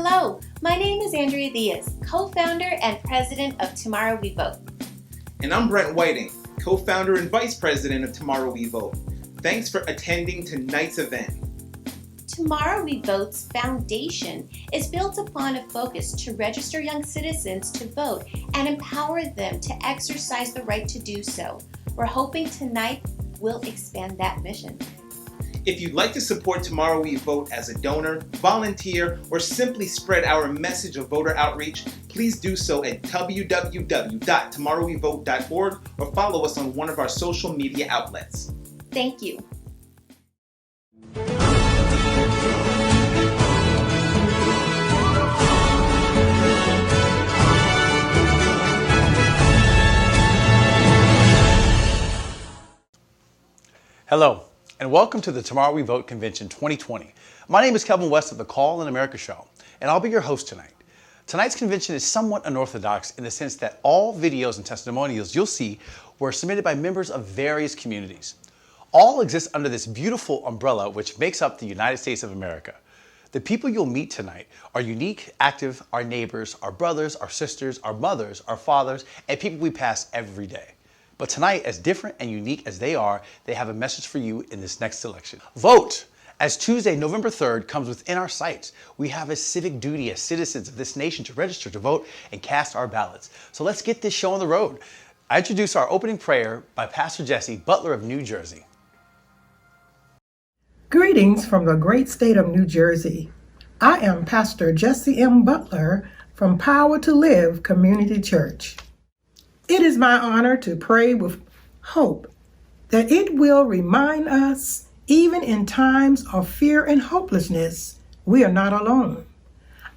Hello, my name is Andrea Diaz, co-founder and president of Tomorrow We Vote. And I'm Brent Whiting, co-founder and vice president of Tomorrow We Vote. Thanks for attending tonight's event. Tomorrow We Vote's foundation is built upon a focus to register young citizens to vote and empower them to exercise the right to do so. We're hoping tonight will expand that mission. If you'd like to support Tomorrow We Vote as a donor, volunteer, or simply spread our message of voter outreach, please do so at www.tomorrowwevote.org or follow us on one of our social media outlets. Thank you. Hello, and welcome to the Tomorrow We Vote Convention 2020. My name is Kelvin West of the Call in America show, and I'll be your host tonight. Tonight's convention is somewhat unorthodox in the sense that all videos and testimonials you'll see were submitted by members of various communities. All exist under this beautiful umbrella which makes up the United States of America. The people you'll meet tonight are unique, active, our neighbors, our brothers, our sisters, our mothers, our fathers, and people we pass every day. But tonight, as different and unique as they are, they have a message for you in this next election. Vote! As Tuesday, November 3rd comes within our sights, we have a civic duty as citizens of this nation to register to vote and cast our ballots. So let's get this show on the road. I introduce our opening prayer by Pastor Jesse Butler of New Jersey. Greetings from the great state of New Jersey. I am Pastor Jesse M. Butler from Power to Live Community Church. It is my honor to pray with hope that it will remind us, even in times of fear and hopelessness, we are not alone.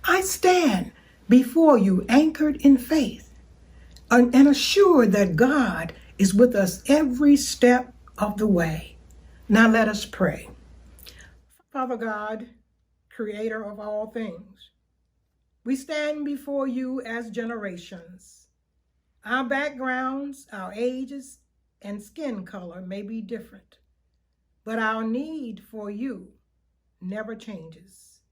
I stand before you anchored in faith and assured that God is with us every step of the way. Now let us pray. Father God, creator of all things, we stand before you as generations. Our backgrounds, our ages, and skin color may be different, but our need for you never changes.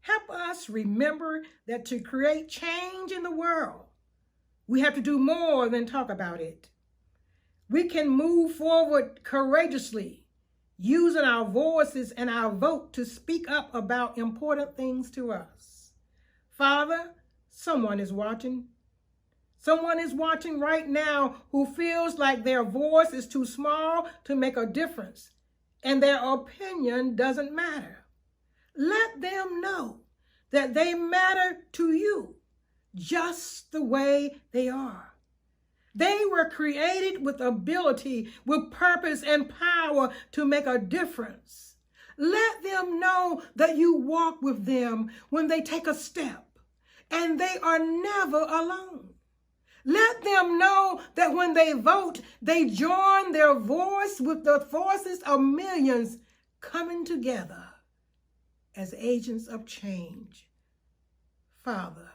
Help us remember that to create change in the world, we have to do more than talk about it. We can move forward courageously, using our voices and our vote to speak up about important things to us. Father, someone is watching. Someone is watching right now who feels like their voice is too small to make a difference and their opinion doesn't matter. Let them know that they matter to you just the way they are. They were created with ability, with purpose and power to make a difference. Let them know that you walk with them when they take a step and they are never alone. Let them know that when they vote, they join their voice with the voices of millions coming together as agents of change. Father,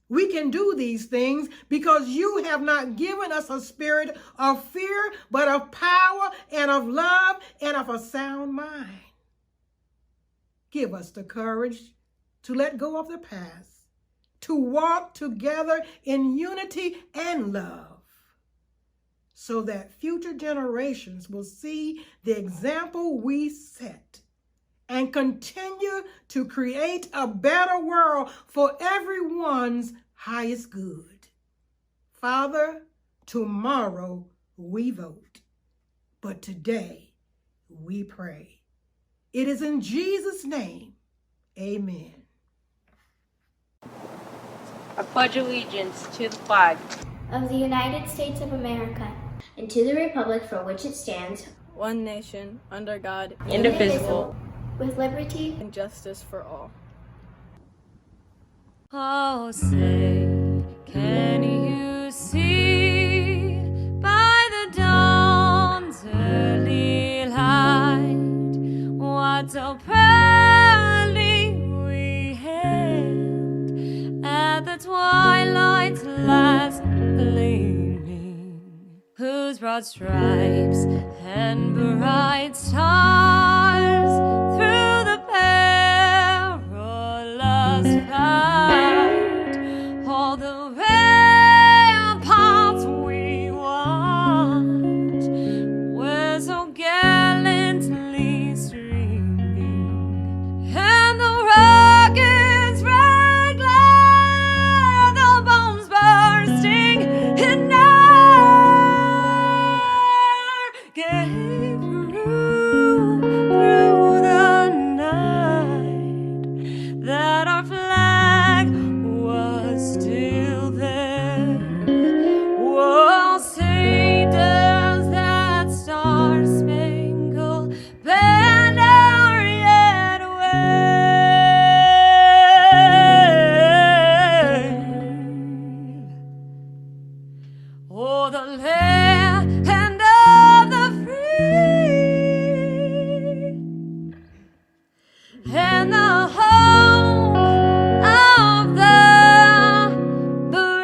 we can do these things because you have not given us a spirit of fear, but of power and of love and of a sound mind. Give us the courage to let go of the past, to walk together in unity and love, so that future generations will see the example we set and continue to create a better world for everyone's highest good. Father, tomorrow we vote, but today we pray. It is in Jesus' name, amen. I pledge allegiance to the flag of the United States of America and to the republic for which it stands, one nation, under God, indivisible, with liberty and justice for all. Oh, say, can you see by the dawn's early light what so proudly we hailed at the twilight's last gleaming, whose broad stripes and bright stars through the perilous fight our flag was still there. Oh, say does that star-spangled banner yet wave? Oh, the land of the free and the home of the brave.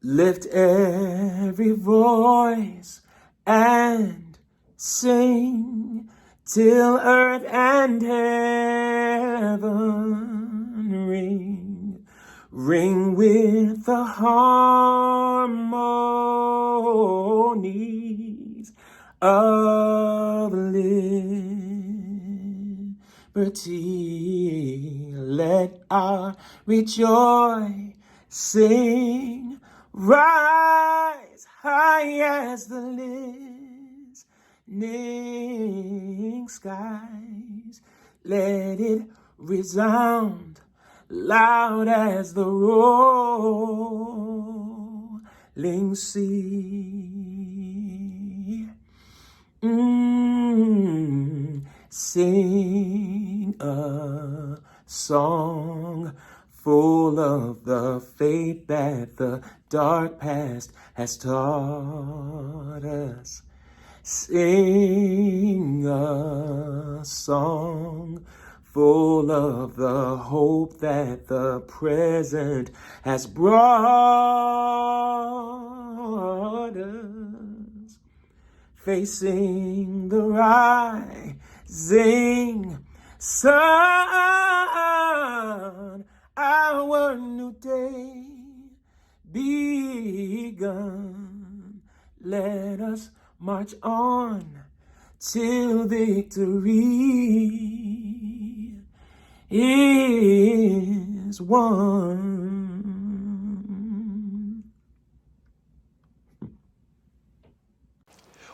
Lift every voice and sing till earth and heaven ring. Ring with the harmonies of liberty. Let our rejoicing rise high as the listening skies. Let it resound loud as the rolling sea. Sing a song full of the faith that the dark past has taught us. Sing a song full of the hope that the present has brought us. Facing the rising sun, our new day begun. Let us march on till victory is won.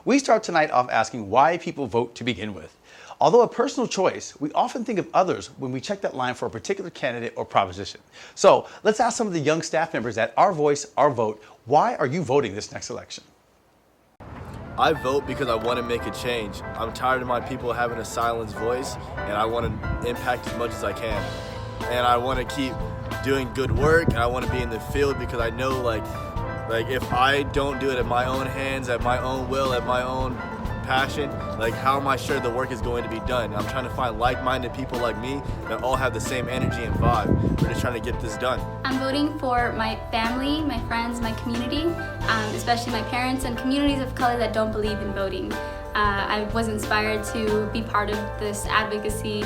We start tonight off asking why people vote to begin with. Although a personal choice, we often think of others when we check that line for a particular candidate or proposition. So let's ask some of the young staff members at Our Voice, Our Vote, why are you voting this next election? I vote because I want to make a change. I'm tired of my people having a silenced voice, and I want to impact as much as I can. And I want to keep doing good work, and I want to be in the field because I know like if I don't do it at my own hands, at my own will, at my own passion, like how am I sure the work is going to be done? I'm trying to find like-minded people like me that all have the same energy and vibe. We're just trying to get this done. I'm voting for my family, my friends, my community, especially my parents and communities of color that don't believe in voting. I was inspired to be part of this advocacy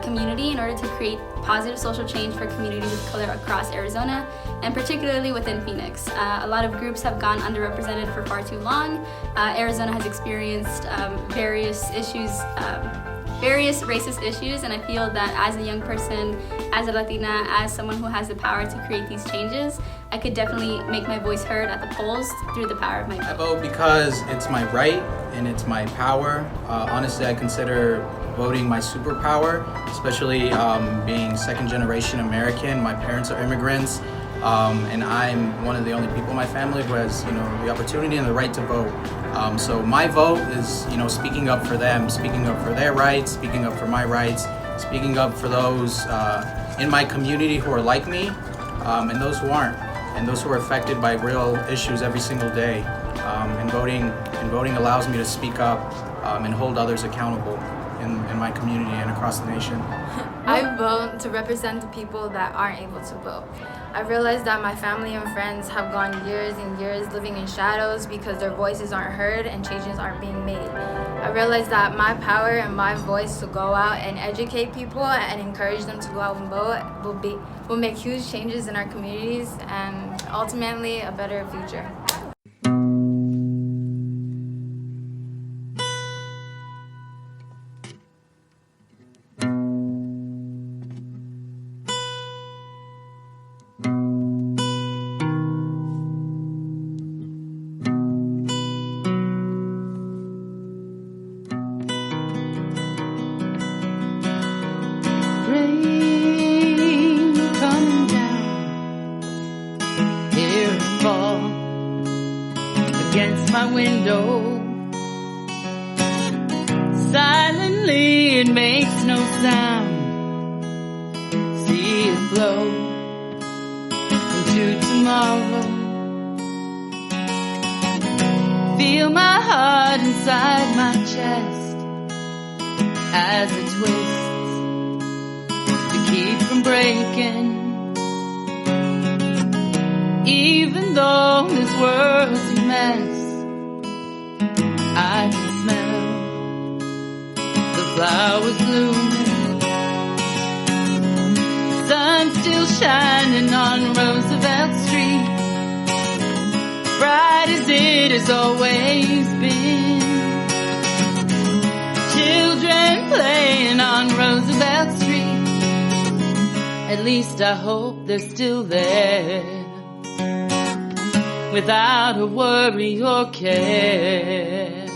community in order to create positive social change for communities of color across Arizona, and particularly within Phoenix. A lot of groups have gone underrepresented for far too long. Arizona has experienced various racist issues, and I feel that as a young person, as a Latina, as someone who has the power to create these changes, I could definitely make my voice heard at the polls through the power of my vote. I vote because it's my right and it's my power. Honestly, I consider voting my superpower, especially being second-generation American. My parents are immigrants, and I'm one of the only people in my family who has, the opportunity and the right to vote. So my vote is, speaking up for them, speaking up for their rights, speaking up for my rights, speaking up for those in my community who are like me, and those who aren't, and those who are affected by real issues every single day. And voting allows me to speak up and hold others accountable in my community and across the nation. I vote to represent the people that aren't able to vote. I realize that my family and friends have gone years and years living in shadows because their voices aren't heard and changes aren't being made. I realize that my power and my voice to go out and educate people and encourage them to go out and vote will make huge changes in our communities and ultimately a better future. my window. Silently, it makes no sound. See it flow into tomorrow. Feel my heart inside my chest as it twists to keep from breaking. Even though this world's a mess, I can smell the flowers blooming. Sun still shining on Roosevelt Street, bright as it has always been. Children playing on Roosevelt Street, at least I hope they're still there, without a worry or care.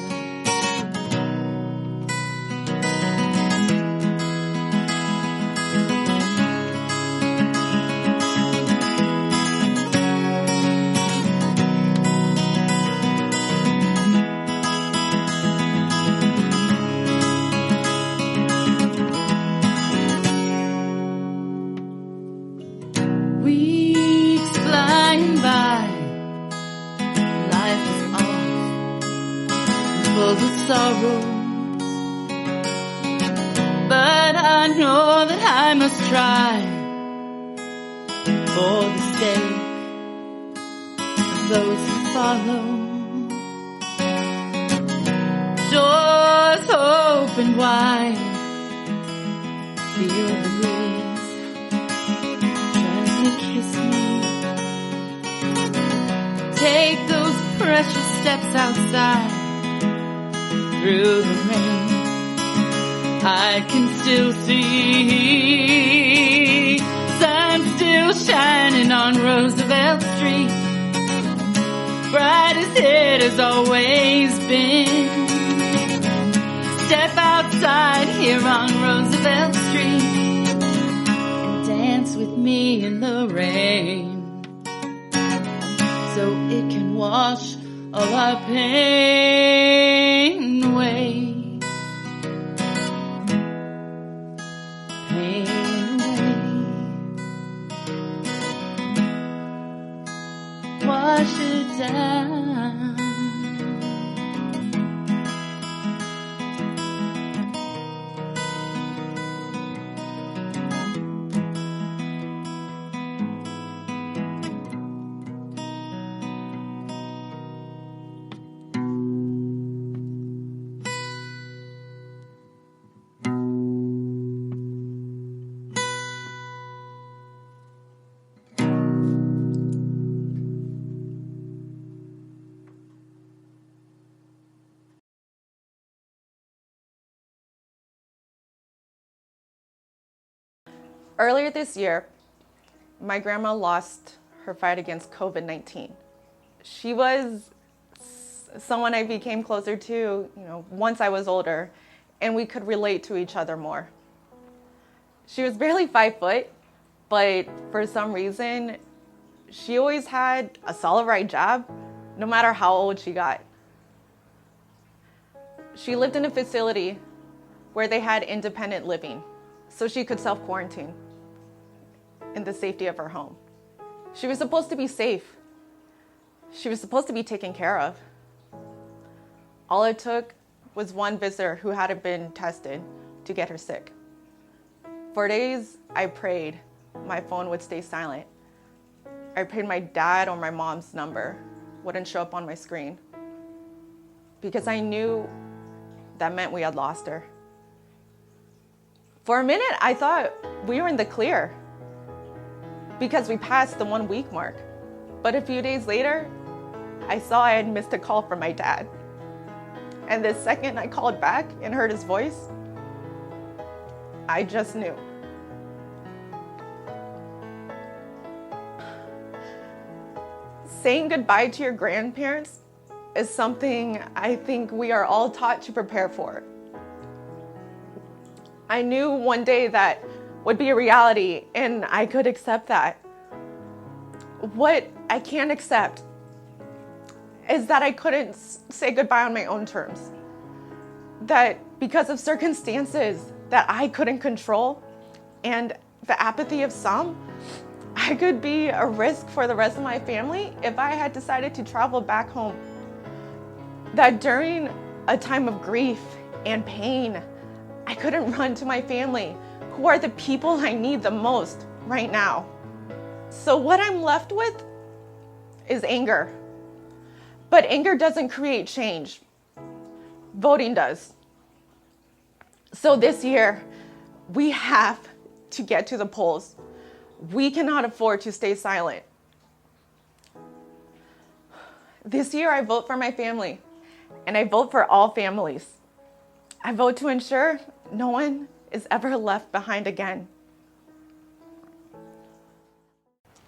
Weeks flying by, life is off, full of sorrow. But I know that I must try, for the sake of those who follow. Doors open wide, feel the breeze, gently kiss me. Take those precious steps outside, through the rain. I can still see sun still shining on Roosevelt Street, bright as it has always been. Step outside here on Roosevelt Street and dance with me in the rain, so it can wash all our pain away. Pain away. Wash it down. Earlier this year, my grandma lost her fight against COVID-19. She was someone I became closer to, once I was older, and we could relate to each other more. She was barely 5 foot, but for some reason, she always had a solid right job, no matter how old she got. She lived in a facility where they had independent living, so she could self-quarantine in the safety of her home. She was supposed to be safe. She was supposed to be taken care of. All it took was one visitor who hadn't been tested to get her sick. For days, I prayed my phone would stay silent. I prayed my dad or my mom's number wouldn't show up on my screen, because I knew that meant we had lost her. For a minute, I thought we were in the clear because we passed the 1 week mark. But a few days later, I saw I had missed a call from my dad. And the second I called back and heard his voice, I just knew. Saying goodbye to your grandparents is something I think we are all taught to prepare for. I knew one day that would be a reality, and I could accept that. What I can't accept is that I couldn't say goodbye on my own terms. That because of circumstances that I couldn't control and the apathy of some, I could be a risk for the rest of my family if I had decided to travel back home. That during a time of grief and pain, I couldn't run to my family, who are the people I need the most right now. So what I'm left with is anger. But anger doesn't create change. Voting does. So this year, we have to get to the polls. We cannot afford to stay silent. This year, I vote for my family, and I vote for all families. I vote to ensure no one is ever left behind again.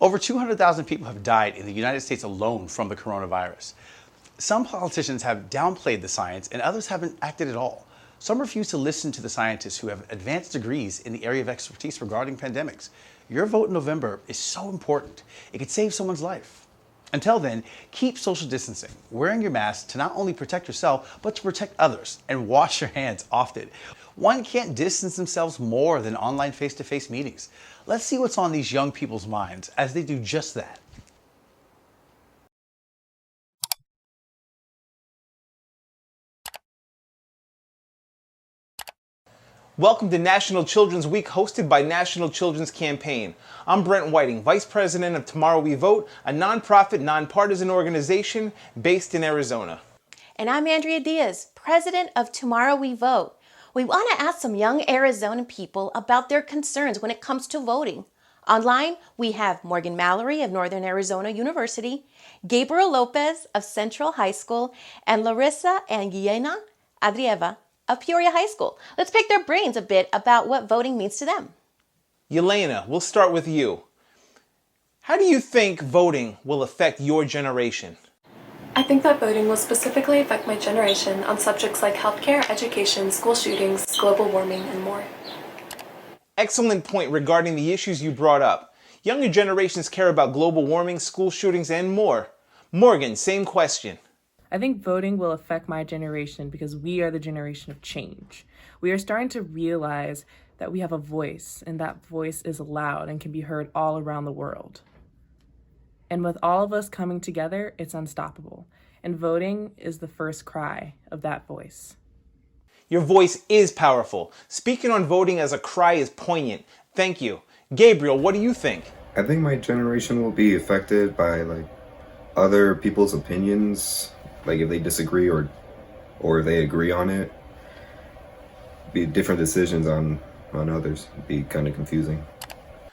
Over 200,000 people have died in the United States alone from the coronavirus. Some politicians have downplayed the science and others haven't acted at all. Some refuse to listen to the scientists who have advanced degrees in the area of expertise regarding pandemics. Your vote in November is so important. It could save someone's life. Until then, keep social distancing, wearing your mask to not only protect yourself, but to protect others, and wash your hands often. One can't distance themselves more than online face-to-face meetings. Let's see what's on these young people's minds as they do just that. Welcome to National Children's Week, hosted by National Children's Campaign. I'm Brent Whiting, Vice President of Tomorrow We Vote, a nonprofit, nonpartisan organization based in Arizona. And I'm Andrea Diaz, President of Tomorrow We Vote. We want to ask some young Arizona people about their concerns when it comes to voting. Online, we have Morgan Mallory of Northern Arizona University, Gabriel Lopez of Central High School, and Larissa and Guiena Adrieva of Peoria High School. Let's pick their brains a bit about what voting means to them. Yelena, we'll start with you. How do you think voting will affect your generation? I think that voting will specifically affect my generation on subjects like healthcare, education, school shootings, global warming, and more. Excellent point regarding the issues you brought up. Younger generations care about global warming, school shootings, and more. Morgan, same question. I think voting will affect my generation because we are the generation of change. We are starting to realize that we have a voice, and that voice is loud and can be heard all around the world. And with all of us coming together, it's unstoppable. And voting is the first cry of that voice. Your voice is powerful. Speaking on voting as a cry is poignant. Thank you. Gabriel, what do you think? I think my generation will be affected by other people's opinions. If they disagree or they agree on it, be different decisions on others. It'd be kind of confusing.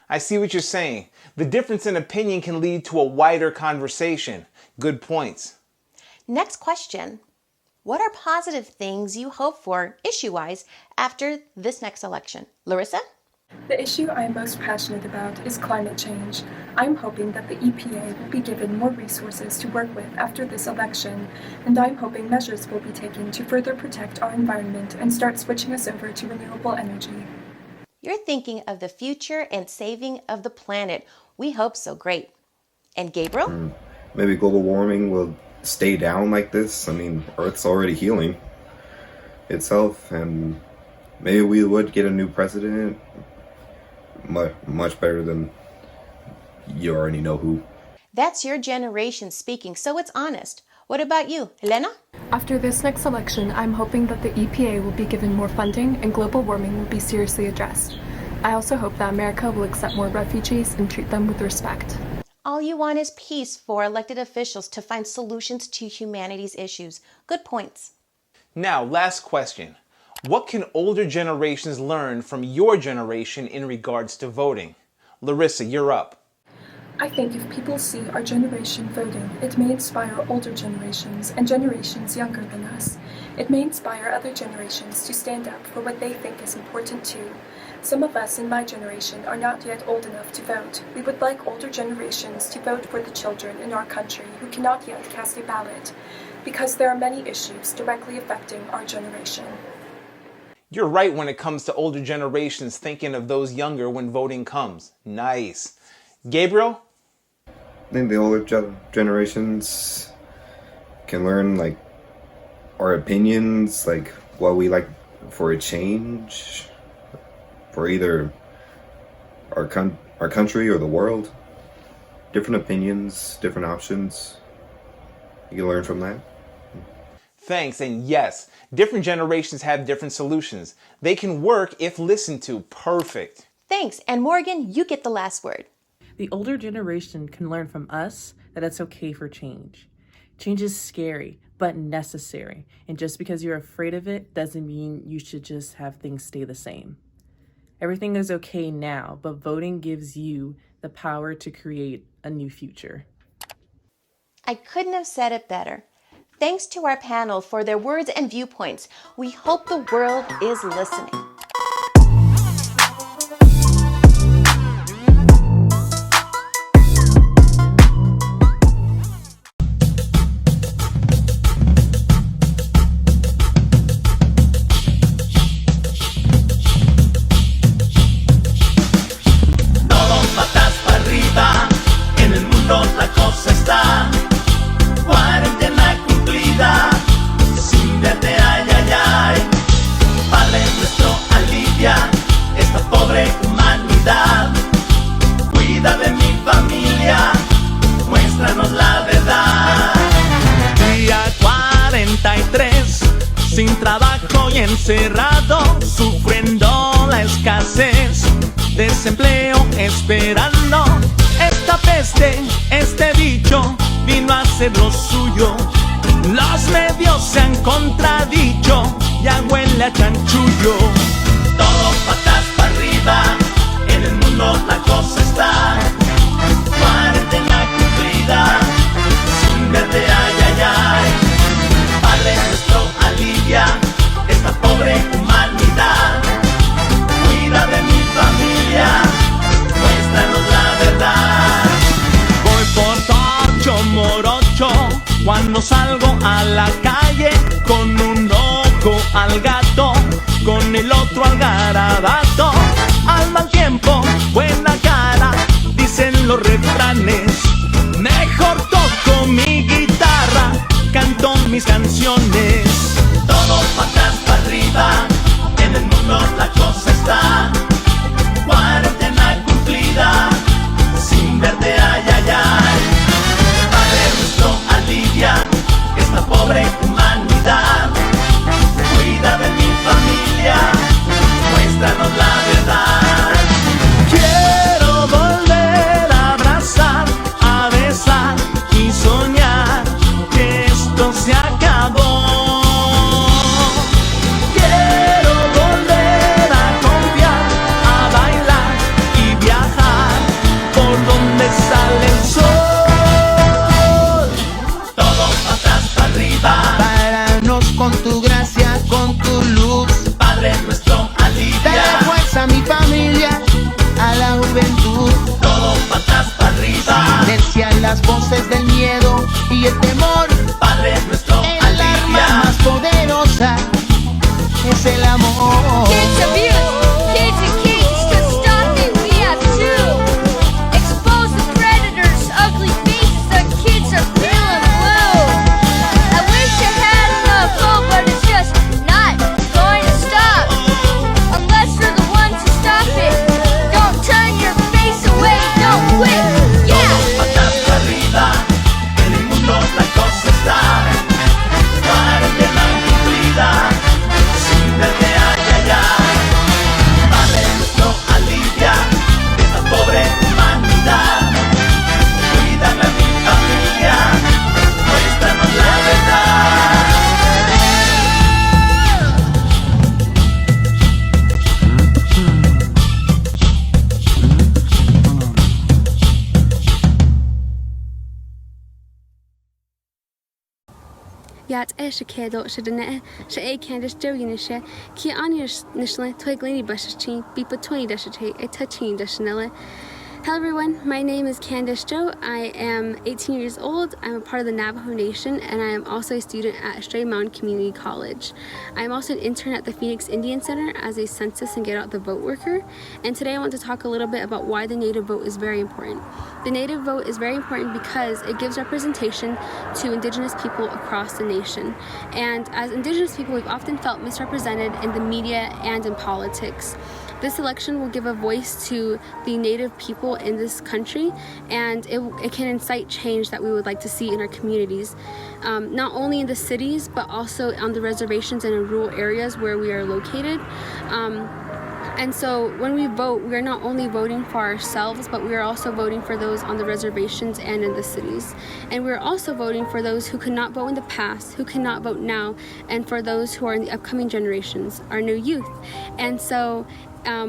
I see what you're saying. The difference in opinion can lead to a wider conversation. Good points. Next question. What are positive things you hope for, issue-wise, after this next election? Larissa? The issue I am most passionate about is climate change. I'm hoping that the EPA will be given more resources to work with after this election, and I'm hoping measures will be taken to further protect our environment and start switching us over to renewable energy. You're thinking of the future and saving of the planet. We hope so. Great. And Gabriel? Maybe global warming will stay down like this. Earth's already healing itself, and maybe we would get a new president. Much better than you already know who. That's your generation speaking, so it's honest. What about you, Helena? After this next election, I'm hoping that the EPA will be given more funding and global warming will be seriously addressed. I also hope that America will accept more refugees and treat them with respect. All you want is peace for elected officials to find solutions to humanity's issues. Good points. Now, last question. What can older generations learn from your generation in regards to voting? Larissa, you're up. I think if people see our generation voting, it may inspire older generations and generations younger than us. It may inspire other generations to stand up for what they think is important too. Some of us in my generation are not yet old enough to vote. We would like older generations to vote for the children in our country who cannot yet cast a ballot, because there are many issues directly affecting our generation. You're right when it comes to older generations thinking of those younger when voting comes. Nice. Gabriel? I think the older generations can learn like our opinions, like what we like for a change, for either our country or the world. Different opinions, different options. You can learn from that. Thanks, and yes, different generations have different solutions. They can work if listened to. Perfect. Thanks, and Morgan, you get the last word. The older generation can learn from us that it's okay for change. Change is scary, but necessary. And just because you're afraid of it doesn't mean you should just have things stay the same. Everything is okay now, but voting gives you the power to create a new future. I couldn't have said it better. Thanks to our panel for their words and viewpoints. We hope the world is listening. Sin trabajo y encerrado, sufriendo la escasez, desempleo esperando. Esta peste, este bicho, vino a hacer lo suyo. Los medios se han contradicho, ya huele a chanchullo. Todo patas para arriba, en el mundo la cosa está. Cuarentena cumplida, sin verte ay, ay, ay. Padre nuestro, alivia esta pobre humanidad. Cuida de mi familia, muéstranos la verdad. Voy por tocho morocho cuando salgo a la calle, con un ojo al gato, con el otro al garabato. Al mal tiempo, buena cara, dicen los refranes. Mejor toco mi guitarra, canto mis canciones. Todo patas para arriba, en el mundo la cosa está. Cuarentena cumplida, sin verte ay, ay, ay. Padre nuestro, alivia esta pobre humanidad. Cuida de mi familia, muéstranos la verdad. Quiero volver a abrazar, a besar y soñar que esto se acabó. Quiero volver a confiar, a bailar y viajar por donde sale el sol. Todo patas para arriba, Páranos con tu gracia, con tu luz. Padre nuestro, alivia. Dale fuerza a mi familia, a la juventud. Todo patas para arriba, Silencia las voces del miedo y el temor. Padre nuestro, El arma más poderosa es el amor. Kids abuse, kids and kids to stop it, we have to expose the predators, ugly faces, the kids are feeling blue. I wish I had enough hope, but it's just not going to stop. Unless you're the one to stop it. Don't turn your face away, don't quit, yeah. patas para arriba, en el mundo la cosa está. Cuarentena cumplida, sin verte ay, ay, ay. Padre nuestro, alivia esta pobre humanidad. Cuídame a mi familia, muéstranos la verdad. Yat Eshikedo Shadane, Sha Candice Joginisha, Ki Anish Nishla, Twiglini Bushing, Beepa 20 Dashate, a touching Dashanella. Hello everyone, my name is Candice Joe. I am 18 years old. I'm a part of the Navajo Nation and I am also a student at Stray Mountain Community College. I am also an intern at the Phoenix Indian Center as a census and get out the vote worker. And today I want to talk a little bit about why the Native vote is very important. The Native vote is very important because it gives representation to Indigenous people across the nation. And as Indigenous people, we've often felt misrepresented in the media and in politics. This election will give a voice to the Native people in this country, and it can incite change that we would like to see in our communities, not only in the cities, but also on the reservations and in rural areas where we are located. And so when we vote, we are not only voting for ourselves, but we are also voting for those on the reservations and in the cities. And we're also voting for those who could not vote in the past, who cannot vote now, and for those who are in the upcoming generations, our new youth. And so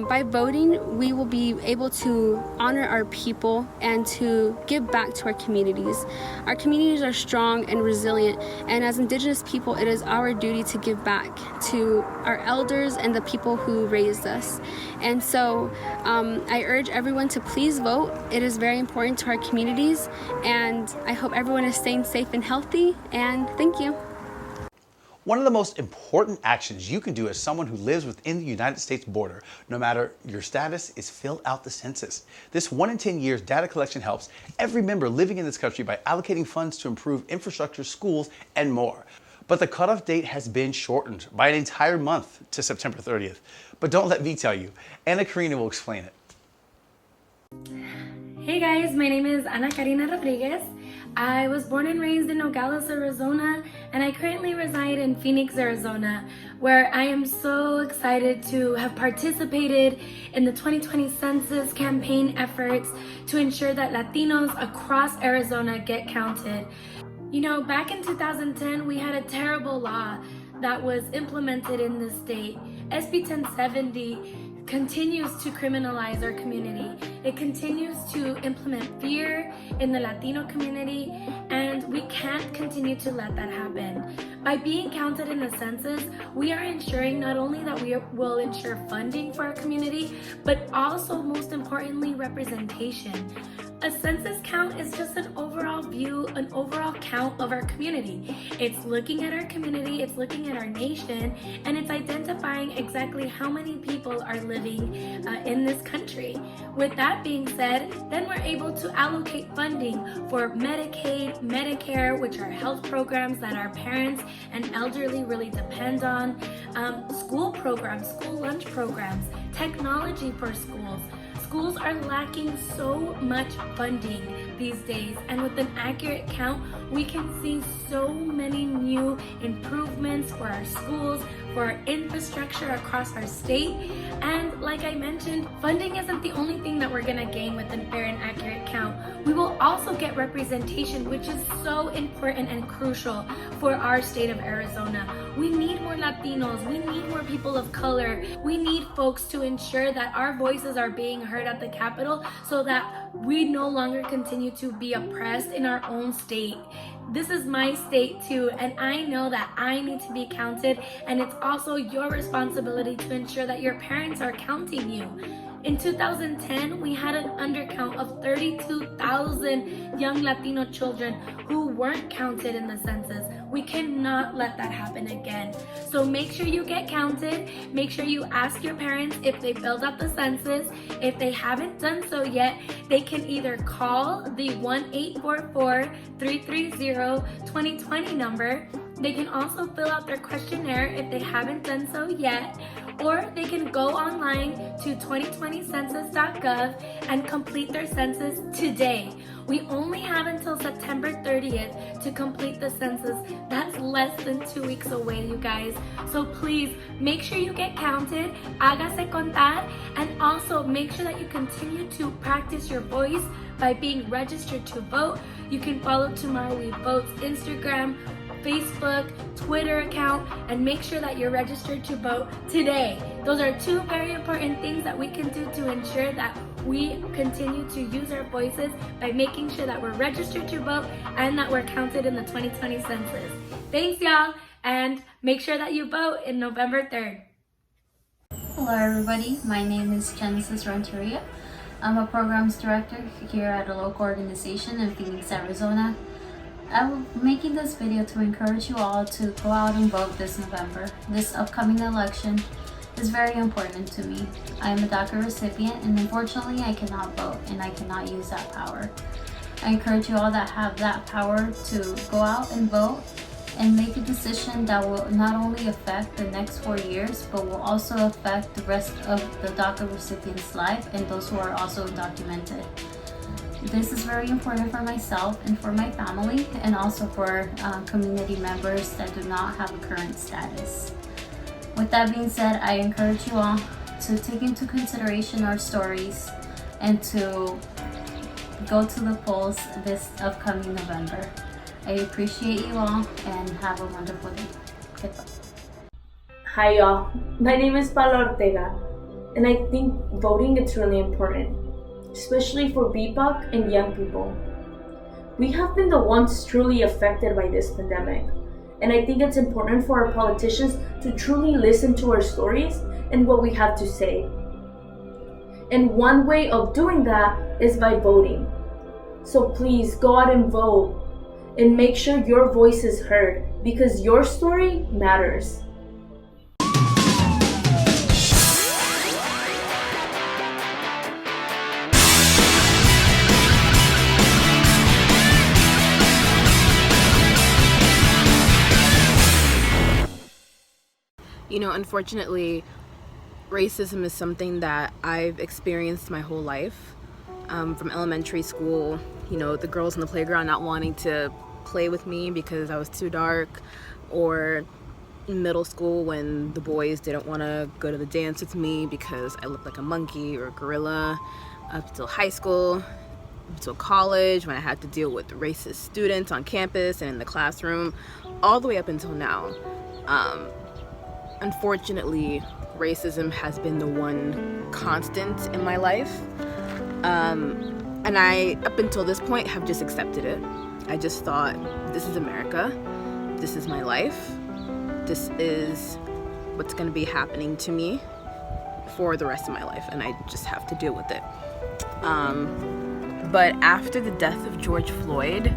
by voting, we will be able to honor our people and to give back to our communities. Our communities are strong and resilient, and as Indigenous people, it is our duty to give back to our elders and the people who raised us. And so I urge everyone to please vote. It is very important to our communities, and I hope everyone is staying safe and healthy, and thank you. One of the most important actions you can do as someone who lives within the United States border, no matter your status, is fill out the census. This 1 in 10 years data collection helps every member living in this country by allocating funds to improve infrastructure, schools, and more. But the cutoff date has been shortened by an entire month to September 30th. But don't let me tell you, Ana Karina will explain it. Hey guys, my name is Ana Karina Rodriguez. I was born and raised in Nogales, Arizona, and I currently reside in Phoenix, Arizona, where I am so excited to have participated in the 2020 census campaign efforts to ensure that Latinos across Arizona get counted. You know, back in 2010, we had a terrible law that was implemented in the state. SB 1070 continues to criminalize our community. It continues to implement fear in the Latino community, and we can't continue to let that happen. By being counted in the census, we are ensuring not only that we will ensure funding for our community, but also, most importantly, representation. A census count is just an overall view, an overall count of our community. It's looking at our community, it's looking at our nation, and it's identifying exactly how many people are living in this country. With that being said, then we're able to allocate funding for Medicaid, Medicare, which are health programs that our parents and elderly really depend on, school programs, school lunch programs, technology for schools. Schools are lacking so much funding these days, and with an accurate count, we can see so many new improvements for our schools, for our infrastructure across our state. And like I mentioned, funding isn't the only thing that we're gonna gain with a fair and accurate count. We will also get representation, which is so important and crucial for our state of Arizona. We need more Latinos, we need more people of color, we need folks to ensure that our voices are being heard at the Capitol so that we no longer continue to be oppressed in our own state. This is my state too, and I know that I need to be counted, and it's also your responsibility to ensure that your parents are counting you. In 2010, we had an undercount of 32,000 young Latino children who weren't counted in the census. We cannot let that happen again. So make sure you get counted. Make sure you ask your parents if they filled out the census. If they haven't done so yet, they can either call the 1-844-330-2020 number. They can also fill out their questionnaire if they haven't done so yet, or they can go online to 2020census.gov and complete their census today. We only have until September 30th to complete the census. That's less than 2 weeks away, you guys. So please make sure you get counted, hágase contar, and also make sure that you continue to practice your voice by being registered to vote. You can follow Tomorrow We Vote's Instagram, Facebook, Twitter account, and make sure that you're registered to vote today. Those are two very important things that we can do to ensure that we continue to use our voices by making sure that we're registered to vote and that we're counted in the 2020 census. Thanks, y'all, and make sure that you vote in November 3rd. Hello everybody, my name is Genesis Renteria. I'm a programs director here at a local organization in Phoenix, Arizona. I'm making this video to encourage you all to go out and vote this November. This upcoming election is very important to me. I am a DACA recipient and unfortunately I cannot vote and I cannot use that power. I encourage you all that have that power to go out and vote and make a decision that will not only affect the next 4 years, but will also affect the rest of the DACA recipients' life and those who are also undocumented. This is very important for myself and for my family, and also for community members that do not have a current status. With that being said, I encourage you all to take into consideration our stories and to go to the polls this upcoming November. I appreciate you all and have a wonderful day. Goodbye. Hi y'all, my name is Paula Ortega, and I think voting is really important, especially for BIPOC and young people. We have been the ones truly affected by this pandemic, and I think it's important for our politicians to truly listen to our stories and what we have to say. And one way of doing that is by voting. So please go out and vote and make sure your voice is heard, because your story matters. You know, unfortunately, racism is something that I've experienced my whole life. From elementary school, you know, the girls in the playground not wanting to play with me because I was too dark, or in middle school when the boys didn't want to go to the dance with me because I looked like a monkey or a gorilla, up until high school, until college when I had to deal with racist students on campus and in the classroom, all the way up until now. Unfortunately, racism has been the one constant in my life. And I, up until this point, have just accepted it. I just thought, this is America, this is my life, this is what's going to be happening to me for the rest of my life, and I just have to deal with it. But after the death of George Floyd,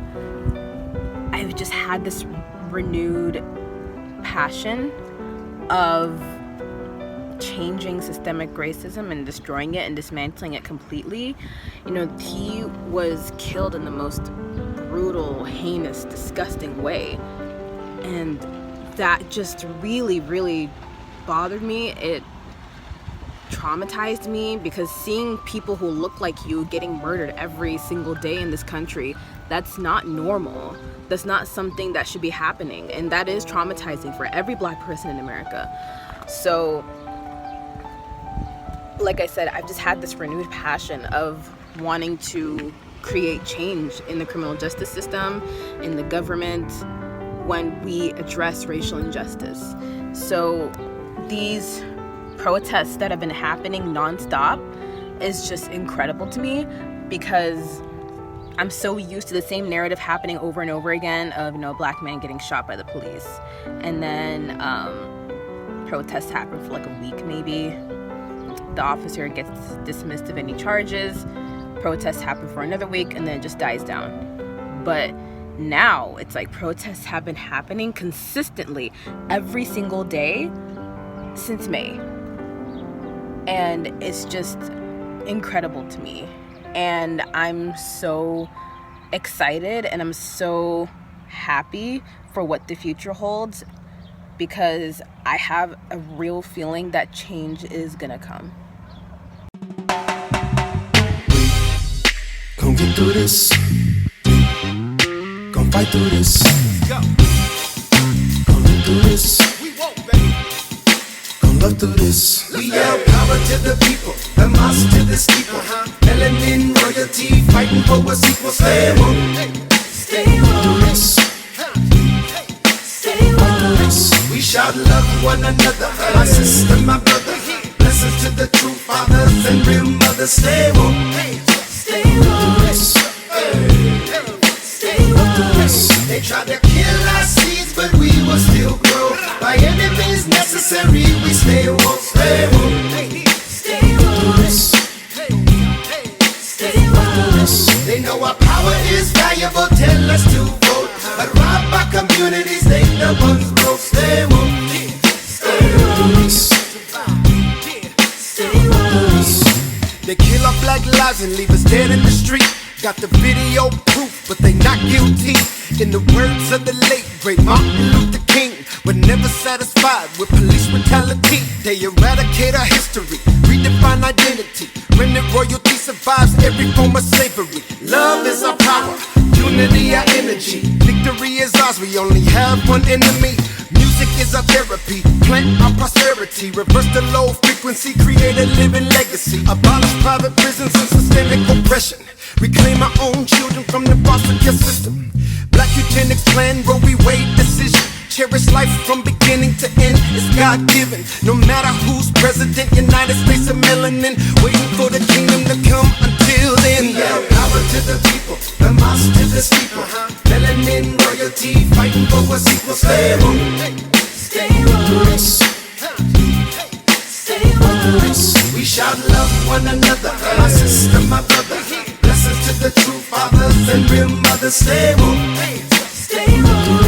I've just had this renewed passion of changing systemic racism and destroying it and dismantling it completely. You know, he was killed in the most brutal, heinous, disgusting way, and that just really, really bothered me. It traumatized me, because seeing people who look like you getting murdered every single day in this country, that's not normal. That's not something that should be happening, and that is traumatizing for every Black person in America. So like I said, I've just had this renewed passion of wanting to create change in the criminal justice system, in the government, when we address racial injustice. So these protests that have been happening nonstop is just incredible to me, because I'm so used to the same narrative happening over and over again of, you know, a Black man getting shot by the police, and then protests happen for like a week maybe. The officer gets dismissed of any charges, protests happen for another week, and then it just dies down. But now it's like protests have been happening consistently every single day since May. And it's just incredible to me. And I'm so excited and I'm so happy for what the future holds, because I have a real feeling that change is gonna come. Gon' get through this. Gon' fight through this. Gon' live through this. Gon' love through this. We yell power to the people, the moss to the steeple. Melanin royalty, fighting for what's equal. Stay woke, stay woke. Do this. Stay woke. We shout love one another, my sister, my brother. Blessings to the true fathers and real mothers. Stay woke. Stay woke. Stay woke. They tried to kill our seeds, but we will still grow. By any means necessary, we stay woke. Stay woke. Stay woke. is valuable, tell us to vote. But rob our communities, they the ones broke. Stay woke. Stay woke. They kill our black lives and leave us dead in the street. Got the video proof, but they not guilty. In the words of the late great Martin Luther King, we're never satisfied with police brutality. They eradicate our history, redefine identity. Remnant royalty survives every form of slavery. Love is our power, unity our energy. Victory is ours, we only have one enemy. Music is our therapy, plant our prosperity. Reverse the low frequency, create a living legacy. Abolish private prisons and systemic oppression. Reclaim our own children from the foster care system. Black eugenics plan, Roe v. Wade decision. Cherish life from beginning to end, it's God-given. No matter who's president, United States of melanin. Waiting for the kingdom to come until then. We have power to the people, the mouse to the steeple. Melanin royalty, fighting for what's equal. Stay woke. Stay woke. Stay woke. We shout love one another, my sister, my brother. Blessings to the true fathers and real mothers. Stay woke. Stay woke.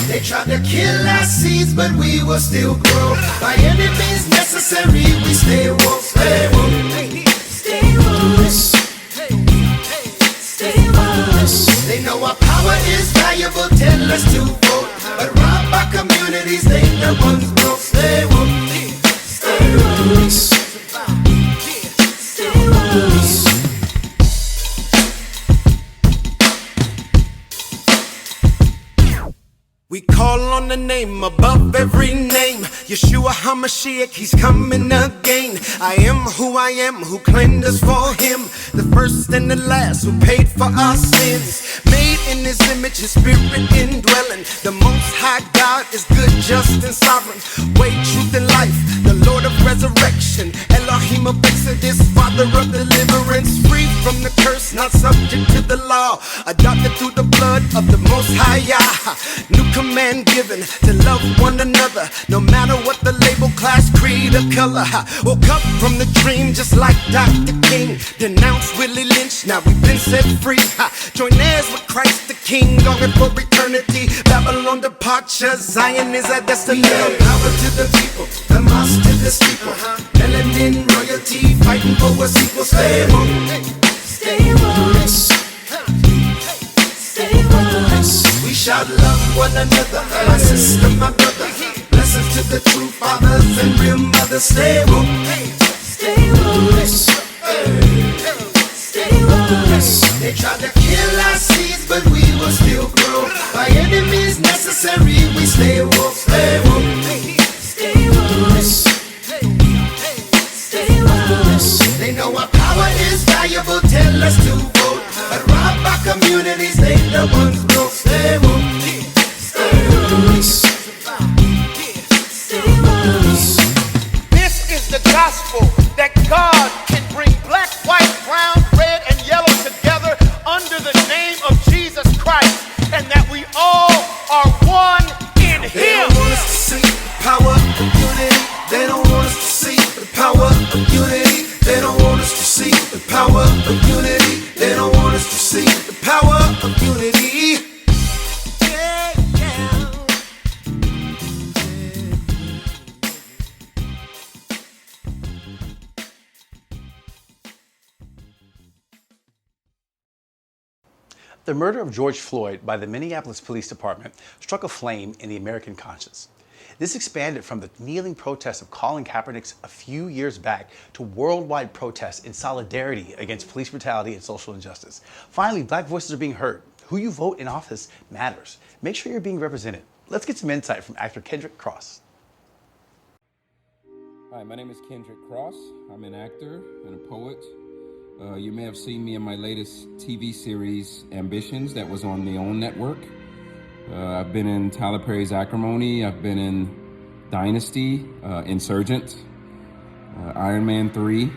They tried to kill our seeds, but we will still grow. By any means necessary, we stay woke. Stay woke. Stay woke. Stay woke. They know our power is valuable, tell us to vote. But rob our communities, they the ones broke. Stay woke. Stay woke. Stay woke. We call on the name above every name. Yeshua HaMashiach, he's coming again. I am who I am, who claimed us for him. The first and the last, who paid for our sins. Made in his image, his spirit indwelling. The most high God is good, just and sovereign. Way, truth, and life, the Lord of resurrection. Elohim of Exodus, Father of deliverance. Free from the curse, not subject to the law. Adopted through the blood of the most high Yah. New command given to love one another, no matter what the label, class, creed, or color. Woke up from the dream just like Dr. King. Denounced Willie Lynch, now we've been set free. Join heirs with Christ the King, longing for eternity. Babylon departure, Zion is our destiny. We have power to the people, the mouse to the steeple. Melanin royalty, fighting for what's equal. Stay woke. Stay woke. Stay woke. We shout love one another, my sister, my brother. Blessings to the true fathers and real mothers. Stay woke. Stay woke. Stay woke. They tried to kill our seeds, but we will still grow. By any means necessary, we stay woke. Stay woke. Stay woke. Stay woke. They know our power is valuable, tell us to vote. But rob our communities, they the ones broke. Stay woke. Stay woke. Stay woke. This is the gospel that God can bring black, white, brown, red, and yellow together under the name of Jesus Christ, and that we all are one in Him. They don't want us to see the power of unity. They don't want us to see the power of unity. They don't want us to see the power of unity. They don't want us to see the power of unity. Yeah, yeah. The murder of George Floyd by the Minneapolis Police Department struck a flame in the American conscience. This expanded from the kneeling protests of Colin Kaepernick a few years back to worldwide protests in solidarity against police brutality and social injustice. Finally, black voices are being heard. Who you vote in office matters. Make sure you're being represented. Let's get some insight from actor Kendrick Cross. Hi, my name is Kendrick Cross. I'm an actor and a poet. You may have seen me in my latest TV series, Ambitions, that was on the OWN network. I've been in Tyler Perry's Acrimony. I've been in Dynasty, Insurgent, Iron Man 3.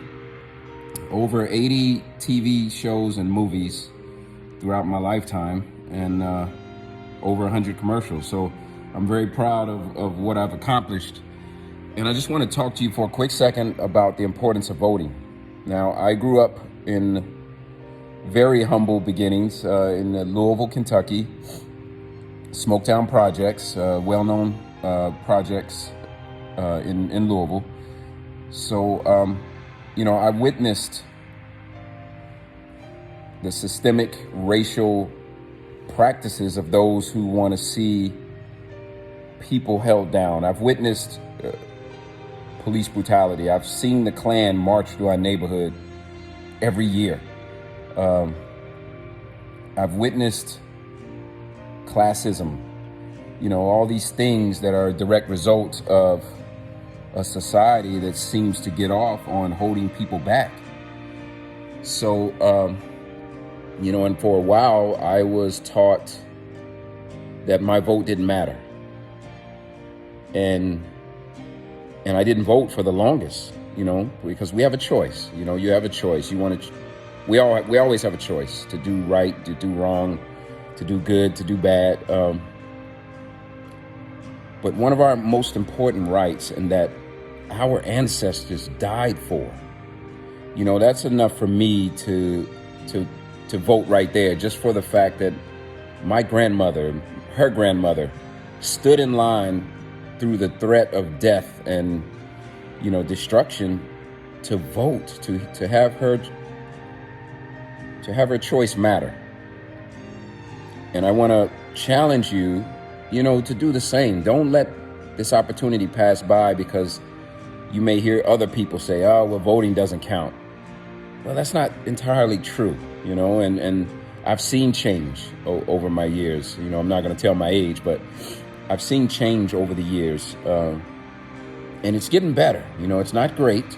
Over 80 TV shows and movies throughout my lifetime, and over 100 commercials. So I'm very proud of what I've accomplished. And I just want to talk to you for a quick second about the importance of voting. Now, I grew up in very humble beginnings in Louisville, Kentucky. Smoketown Projects, well-known projects in Louisville. So, I witnessed the systemic racial practices of those who want to see people held down. I've witnessed police brutality. I've seen the Klan march through our neighborhood every year. I've witnessed classism, all these things that are a direct result of a society that seems to get off on holding people back. So, and for a while I was taught that my vote didn't matter. And I didn't vote for the longest, because we have a choice. You have a choice. We always have a choice to do right, to do wrong, to do good, to do bad. But one of our most important rights, and that our ancestors died for, that's enough for me to vote right there, just for the fact that my grandmother, her grandmother, stood in line through the threat of death and, destruction to vote, to have her choice matter. And I want to challenge you, to do the same. Don't let this opportunity pass by because you may hear other people say, oh, well, voting doesn't count. Well, that's not entirely true, and I've seen change over my years. I'm not going to tell my age, but I've seen change over the years, and it's getting better. It's not great,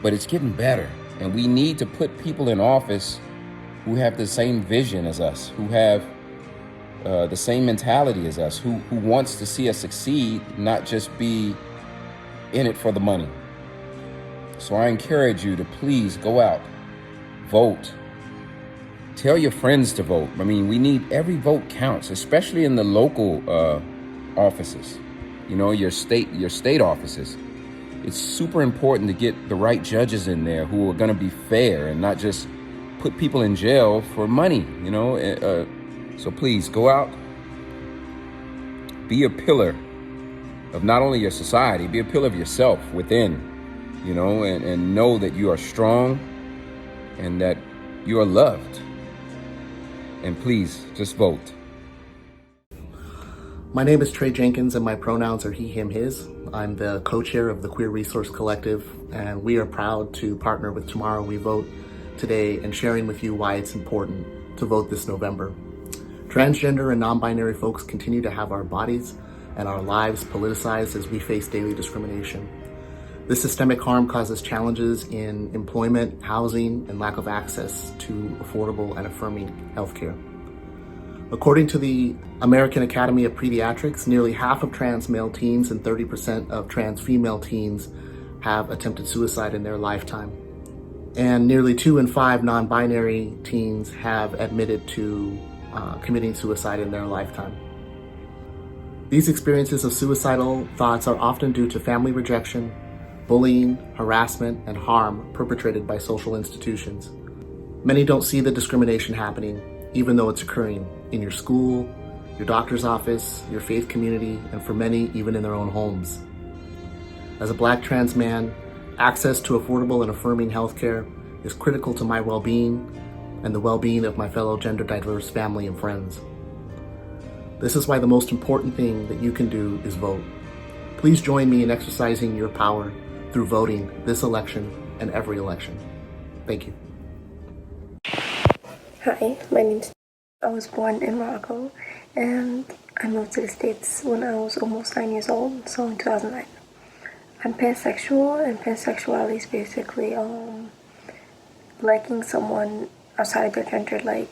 but it's getting better. And we need to put people in office who have the same vision as us, who have the same mentality as us, who wants to see us succeed, not just be in it for the money. So I encourage you to please go out, vote. Tell your friends to vote. We need every vote counts, especially in the local offices, your state offices. It's super important to get the right judges in there who are going to be fair and not just put people in jail for money, So please go out, be a pillar of not only your society, be a pillar of yourself within, and know that you are strong and that you are loved. And please just vote. My name is Trey Jenkins and my pronouns are he, him, his. I'm the co-chair of the Queer Resource Collective, and we are proud to partner with Tomorrow We Vote today and sharing with you why it's important to vote this November. Transgender and non-binary folks continue to have our bodies and our lives politicized as we face daily discrimination. This systemic harm causes challenges in employment, housing, and lack of access to affordable and affirming healthcare. According to the American Academy of Pediatrics, nearly half of trans male teens and 30% of trans female teens have attempted suicide in their lifetime. And nearly 2 in 5 non-binary teens have admitted to committing suicide in their lifetime. These experiences of suicidal thoughts are often due to family rejection, bullying, harassment, and harm perpetrated by social institutions. Many don't see the discrimination happening, even though it's occurring in your school, your doctor's office, your faith community, and for many, even in their own homes. As a Black trans man, access to affordable and affirming healthcare is critical to my well-being and the well-being of my fellow gender diverse family and friends. This is why the most important thing that you can do is vote. Please join me in exercising your power through voting this election and every election. Thank you. Hi, my name's I was born in Morocco and I moved to the States when I was almost 9 years old, so in 2009. I'm pansexual, and pansexuality is basically liking someone outside of their gender,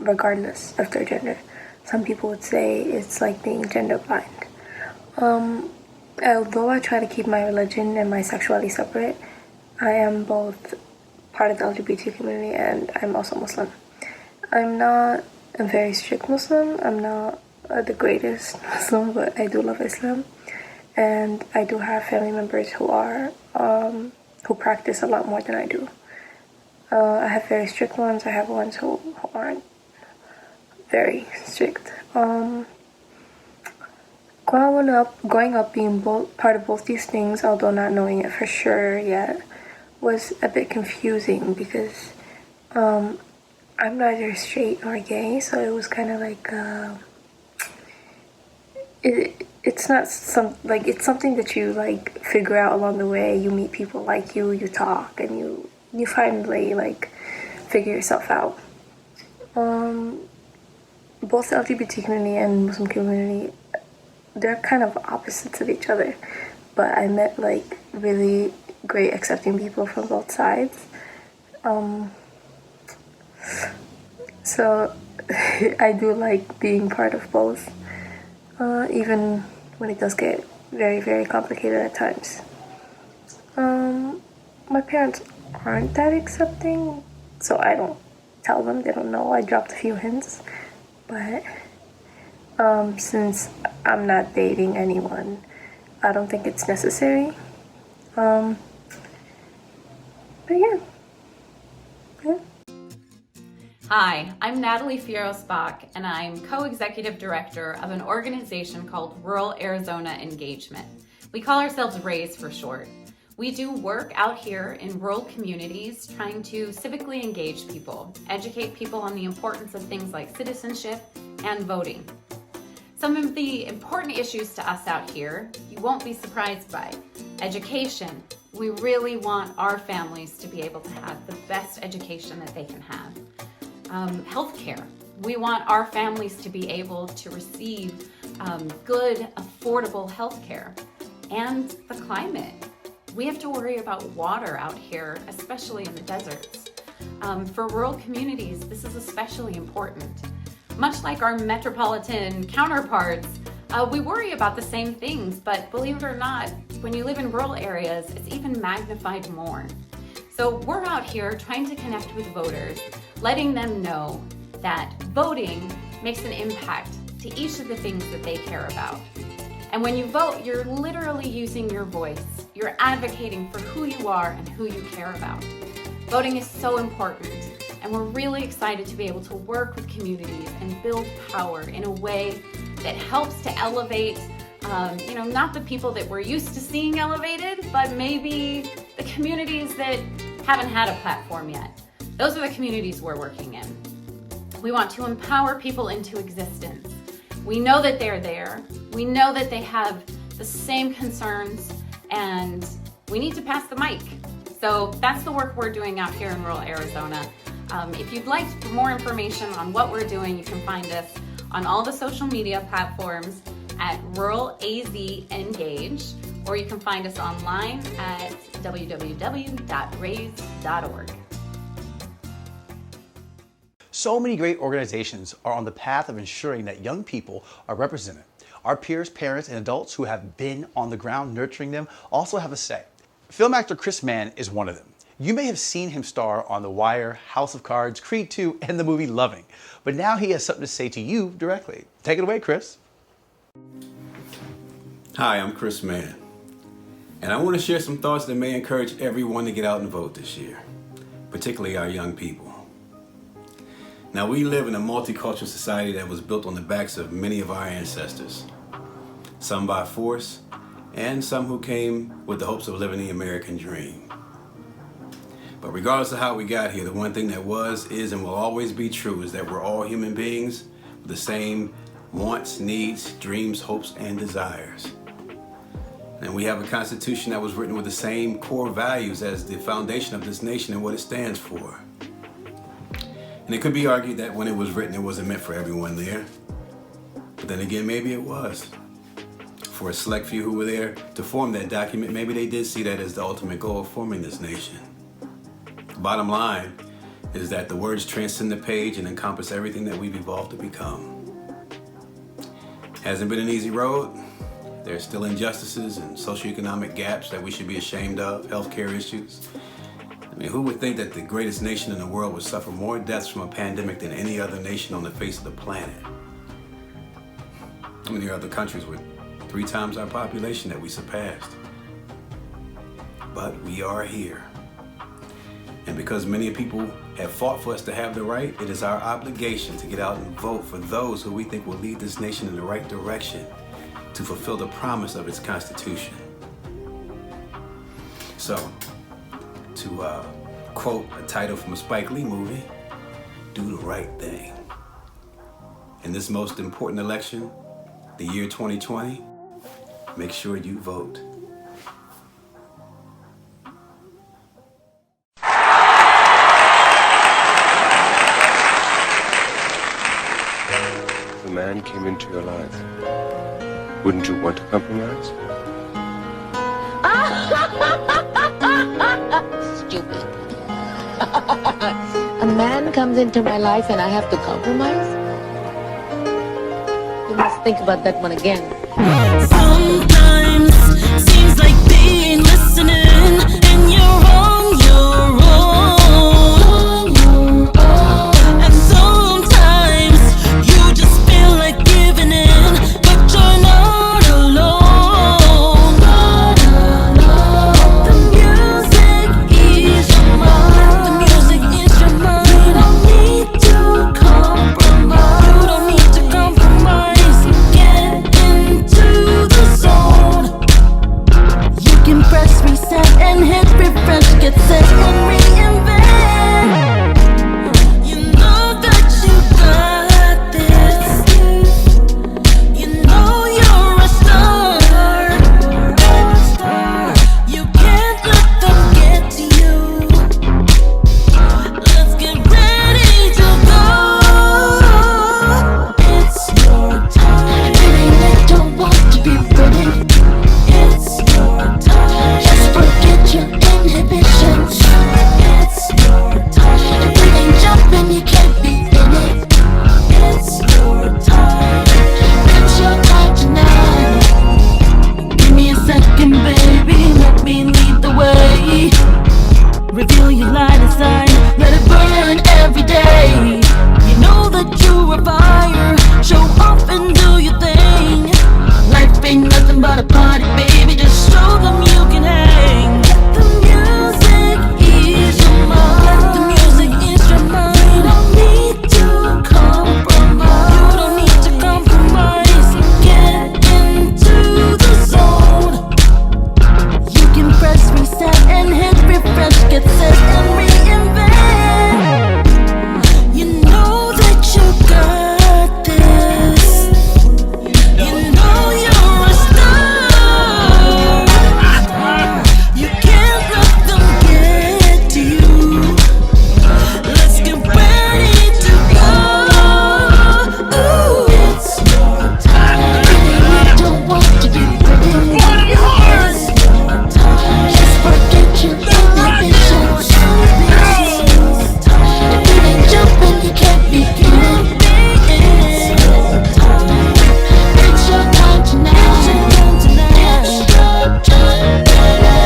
regardless of their gender. Some people would say it's like being gender blind. Although I try to keep my religion and my sexuality separate, I am both part of the LGBT community and I'm also Muslim. I'm not a very strict Muslim. I'm not the greatest Muslim, but I do love Islam. And I do have family members who are who practice a lot more than I do. I have very strict ones. I have ones who aren't very strict. Growing up being part of both these things, although not knowing it for sure yet, was a bit confusing because I'm neither straight nor gay, so it was kind of like it's not it's something that you like figure out along the way. You meet people like you talk, and you finally like figure yourself out. Both the LGBT community and Muslim community, they're kind of opposites of each other, but I met like really great accepting people from both sides. So I do like being part of both, even when it does get very, very complicated at times. My parents aren't that accepting, so I don't tell them. They don't know. I dropped a few hints, but since I'm not dating anyone, I don't think it's necessary. But yeah. Hi, I'm Natalie Fierro-Spock, and I'm co-executive director of an organization called Rural Arizona Engagement. We call ourselves RAISE for short. We do work out here in rural communities trying to civically engage people, educate people on the importance of things like citizenship and voting. Some of the important issues to us out here, you won't be surprised by. Education. We really want our families to be able to have the best education that they can have. Healthcare. We want our families to be able to receive good, affordable healthcare. And the climate. We have to worry about water out here, especially in the deserts. For rural communities, this is especially important. Much like our metropolitan counterparts, we worry about the same things, but believe it or not, when you live in rural areas, it's even magnified more. So we're out here trying to connect with voters, letting them know that voting makes an impact to each of the things that they care about. And when you vote, you're literally using your voice. You're advocating for who you are and who you care about. Voting is so important, and we're really excited to be able to work with communities and build power in a way that helps to elevate, not the people that we're used to seeing elevated, but maybe the communities that haven't had a platform yet. Those are the communities we're working in. We want to empower people into existence. We know that they're there. We know that they have the same concerns, and we need to pass the mic. So that's the work we're doing out here in rural Arizona. If you'd like more information on what we're doing, you can find us on all the social media platforms at Rural AZ Engage, or you can find us online at www.raise.org. So many great organizations are on the path of ensuring that young people are represented. Our peers, parents, and adults who have been on the ground nurturing them also have a say. Film actor Chris Mann is one of them. You may have seen him star on The Wire, House of Cards, Creed 2, and the movie Loving. But now he has something to say to you directly. Take it away, Chris. Hi, I'm Chris Mann, and I want to share some thoughts that may encourage everyone to get out and vote this year, particularly our young people. Now, we live in a multicultural society that was built on the backs of many of our ancestors, some by force, and some who came with the hopes of living the American dream. But regardless of how we got here, the one thing that was, is, and will always be true is that we're all human beings with the same wants, needs, dreams, hopes, and desires. And we have a constitution that was written with the same core values as the foundation of this nation and what it stands for. And it could be argued that when it was written, it wasn't meant for everyone there. But then again, maybe it was. For a select few who were there to form that document, maybe they did see that as the ultimate goal of forming this nation. The bottom line is that the words transcend the page and encompass everything that we've evolved to become. Hasn't been an easy road. There's still injustices and socioeconomic gaps that we should be ashamed of, healthcare issues. I mean, who would think that the greatest nation in the world would suffer more deaths from a pandemic than any other nation on the face of the planet? I mean, there are other countries with 3 times our population that we surpassed. But we are here. And because many people have fought for us to have the right, it is our obligation to get out and vote for those who we think will lead this nation in the right direction to fulfill the promise of its Constitution. So, to quote a title from a Spike Lee movie, do the right thing. In this most important election, the year 2020, make sure you vote. If a man came into your life, wouldn't you want to compromise? Stupid. A man comes into my life and I have to compromise? You must think about that one again. Sometimes seems like being listening and you're wrong, you're wrong. And sometimes you just feel like giving in, but you're not alone. The music is your mind. The music is your mind. You don't need to compromise. You don't need to compromise. Get into the zone. You can press reset and hit refresh, get set and reinvent. You know that you got this. You know you're a star. You can't let them get to you. Let's get ready to go. It's your time. It ain't that don't want to be ready. It's your time. Just forget your inhibitions. It's your time. If it ain't jumping, you can't be in it. It's your time. It's your time tonight. Give me a second, baby. Let me lead the way. Reveal your light inside. Let it burn every day. You know that you're a fire. Show off and do your thing. Life ain't nothing but a party, baby. Just show them you can hang. The music is your mind. The music is your mind. You don't need to compromise. You don't need to compromise. Get into the zone. You can press reset and hit refresh. Get set and reinvent. You know that you got this. You know you're a star. You can't let them get to you. Let's get ready to go. Ooh, it's your time. You don't want to be ready. It's your time. Just forget your inhibitions. It's your time. If it ain't jumping, you can't be in it. It's your time. It's your time tonight. It's your time, baby.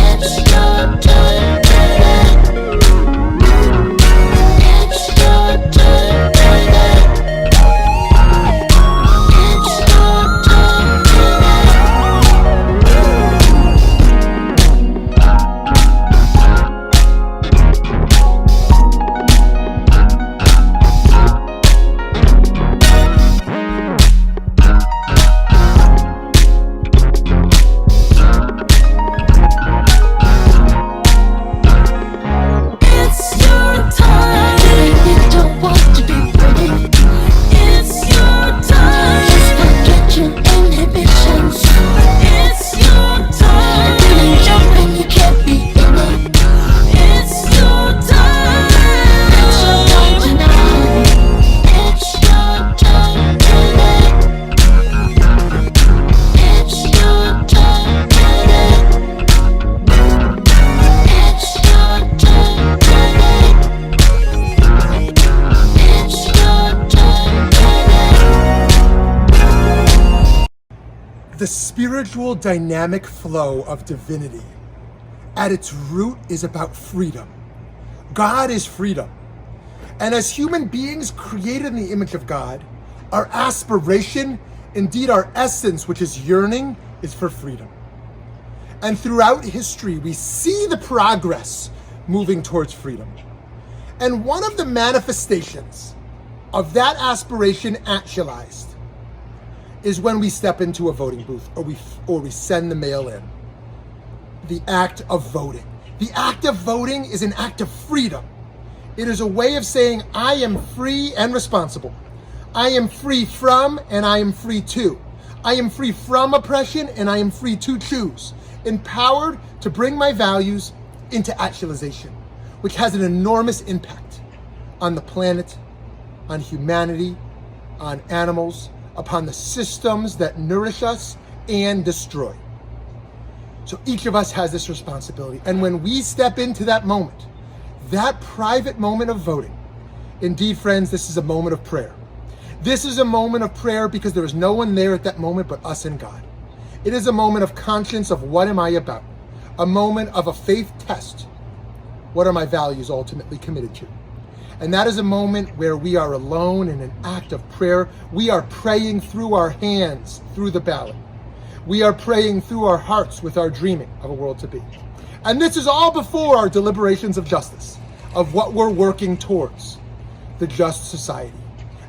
It's your time, baby. It's your time, baby. It's your time, It's your time. You don't want to be ready. It's your time. Just forget your inhibitions. It's your time. If it ain't jumping, you can't be in it. It's your time. It's your time tonight. It's your time, baby. It's your time, baby. It's your time, baby. It's your time, baby. The spiritual dynamic flow of divinity at its root is about freedom. God is freedom. And as human beings created in the image of God, our aspiration, indeed our essence, which is yearning, is for freedom. And throughout history, we see the progress moving towards freedom. And one of the manifestations of that aspiration actualized is when we step into a voting booth or we send the mail in. The act of voting. The act of voting is an act of freedom. It is a way of saying, I am free and responsible. I am free from and I am free to. I am free from oppression and I am free to choose. Empowered to bring my values into actualization, which has an enormous impact on the planet, on humanity, on animals, upon the systems that nourish us and destroy. So each of us has this responsibility. And when we step into that moment, that private moment of voting, indeed, friends, this is a moment of prayer. This is a moment of prayer because there is no one there at that moment but us and God. It is a moment of conscience of what am I about? A moment of a faith test. What are my values ultimately committed to? And that is a moment where we are alone in an act of prayer. We are praying through our hands, through the ballot. We are praying through our hearts with our dreaming of a world to be. And this is all before our deliberations of justice, of what we're working towards, the just society.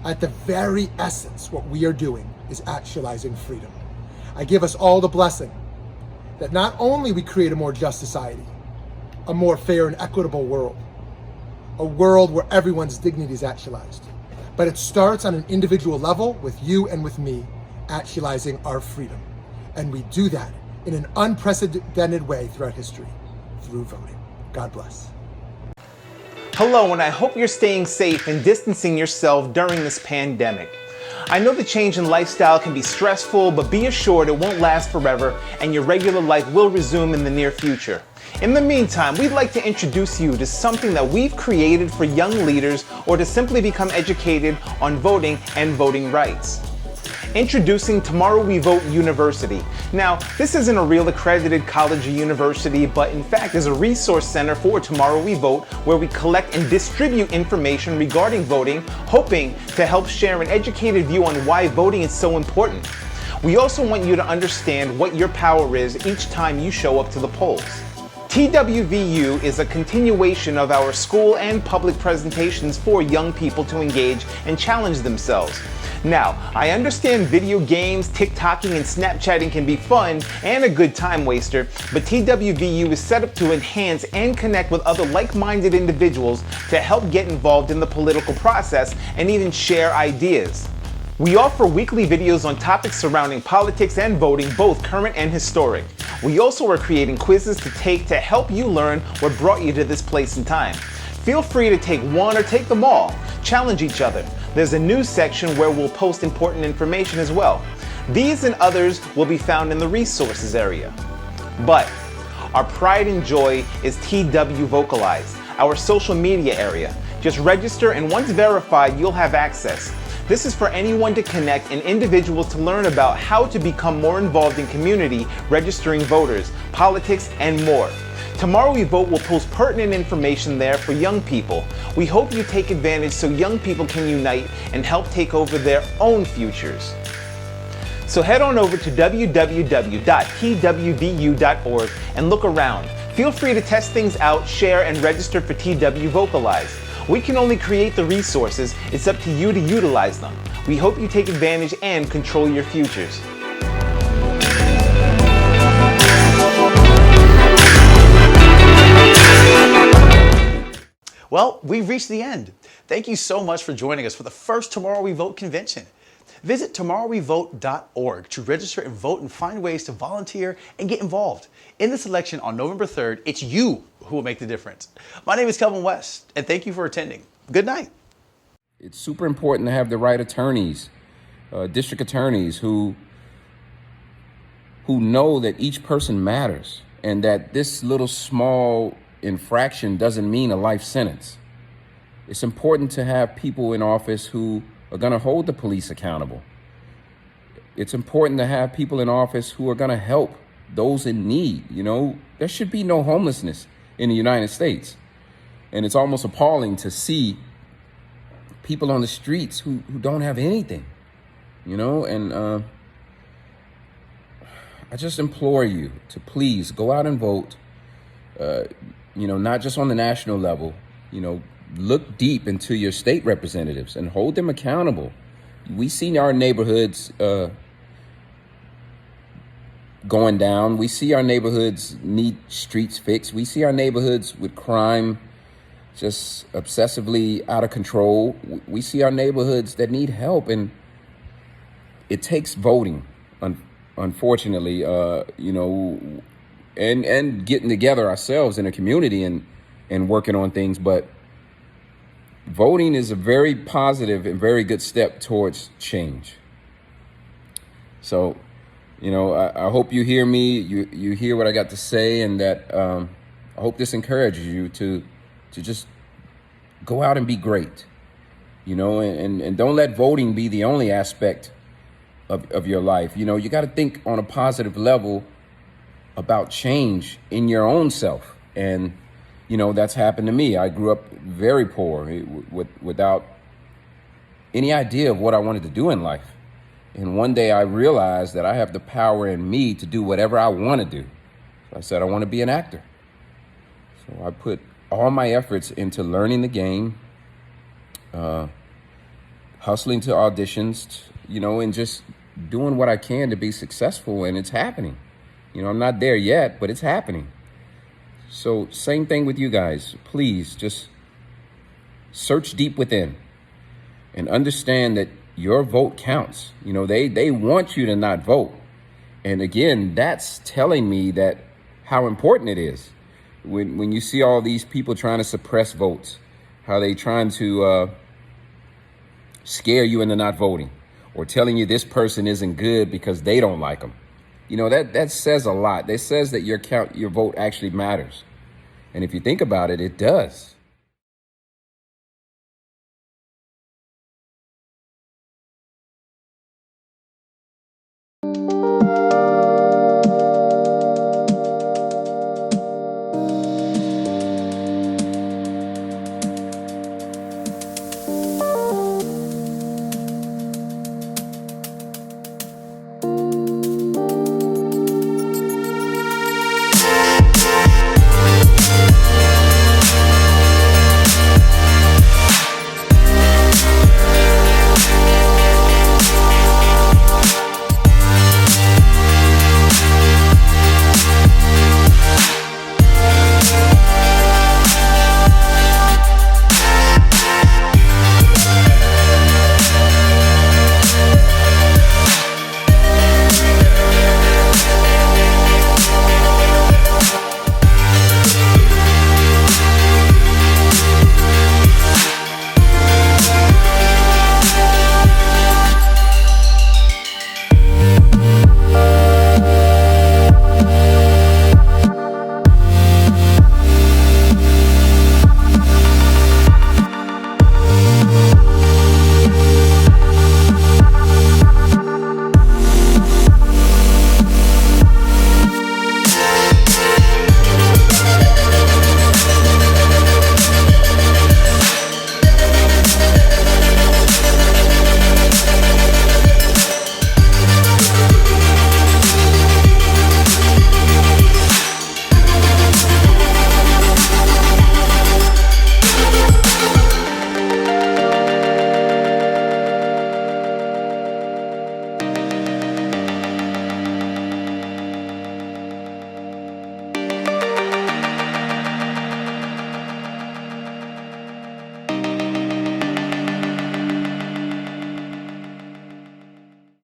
At the very essence, what we are doing is actualizing freedom. I give us all the blessing that not only we create a more just society, a more fair and equitable world, a world where everyone's dignity is actualized, but it starts on an individual level with you and with me actualizing our freedom. And we do that in an unprecedented way throughout history, through voting. God bless. Hello, and I hope you're staying safe and distancing yourself during this pandemic. I know the change in lifestyle can be stressful, but be assured it won't last forever and your regular life will resume in the near future. In the meantime, we'd like to introduce you to something that we've created for young leaders or to simply become educated on voting and voting rights. Introducing Tomorrow We Vote University. Now, this isn't a real accredited college or university, but in fact is a resource center for Tomorrow We Vote, where we collect and distribute information regarding voting, hoping to help share an educated view on why voting is so important. We also want you to understand what your power is each time you show up to the polls. TWVU is a continuation of our school and public presentations for young people to engage and challenge themselves. Now, I understand video games, TikToking, and Snapchatting can be fun and a good time waster, but TWVU is set up to enhance and connect with other like-minded individuals to help get involved in the political process and even share ideas. We offer weekly videos on topics surrounding politics and voting, both current and historic. We also are creating quizzes to take to help you learn what brought you to this place in time. Feel free to take one or take them all. Challenge each other. There's a news section where we'll post important information as well. These and others will be found in the resources area. But our pride and joy is TW Vocalize, our social media area. Just register, and once verified, you'll have access. This is for anyone to connect and individuals to learn about how to become more involved in community, registering voters, politics, and more. Tomorrow We Vote will post pertinent information there for young people. We hope you take advantage so young people can unite and help take over their own futures. So head on over to www.twvu.org and look around. Feel free to test things out, share, and register for TW Vocalize. We can only create the resources. It's up to you to utilize them. We hope you take advantage and control your futures. Well, we've reached the end. Thank you so much for joining us for the first Tomorrow We Vote convention. Visit tomorrowwevote.org to register and vote and find ways to volunteer and get involved. In this election on November 3rd, it's you who will make the difference. My name is Kelvin West, and thank you for attending. Good night. It's super important to have the right attorneys, district attorneys who know that each person matters and that this little small infraction doesn't mean a life sentence. It's important to have people in office who are going to hold the police accountable. It's important to have people in office who are going to help those in need. You know, there should be no homelessness in the United States. And it's almost appalling to see people on the streets who don't have anything, you know, and I just implore you to please go out and vote. Not just on the national level. Look deep into your state representatives and hold them accountable. We see our neighborhoods going down. We see our neighborhoods need streets fixed. We see our neighborhoods with crime just obsessively out of control. We see our neighborhoods that need help, and it takes voting, unfortunately, and getting together ourselves in a community and working on things. But voting is a very positive and very good step towards change. So, I hope you hear me, you hear what I got to say, and that I hope this encourages you to just go out and be great, and don't let voting be the only aspect of your life. You got to think on a positive level about change in your own self. And, that's happened to me. I grew up very poor without any idea of what I wanted to do in life. And one day I realized that I have the power in me to do whatever I want to do. So I said, I want to be an actor. So I put all my efforts into learning the game, hustling to auditions, and just doing what I can to be successful. And it's happening. I'm not there yet, but it's happening. So same thing with you guys. Please just search deep within and understand that your vote counts. They want you to not vote. And again, that's telling me that how important it is. When you see all these people trying to suppress votes, how they trying to scare you into not voting, or telling you this person isn't good because they don't like them. That says a lot. That says that your vote actually matters. And if you think about it, it does.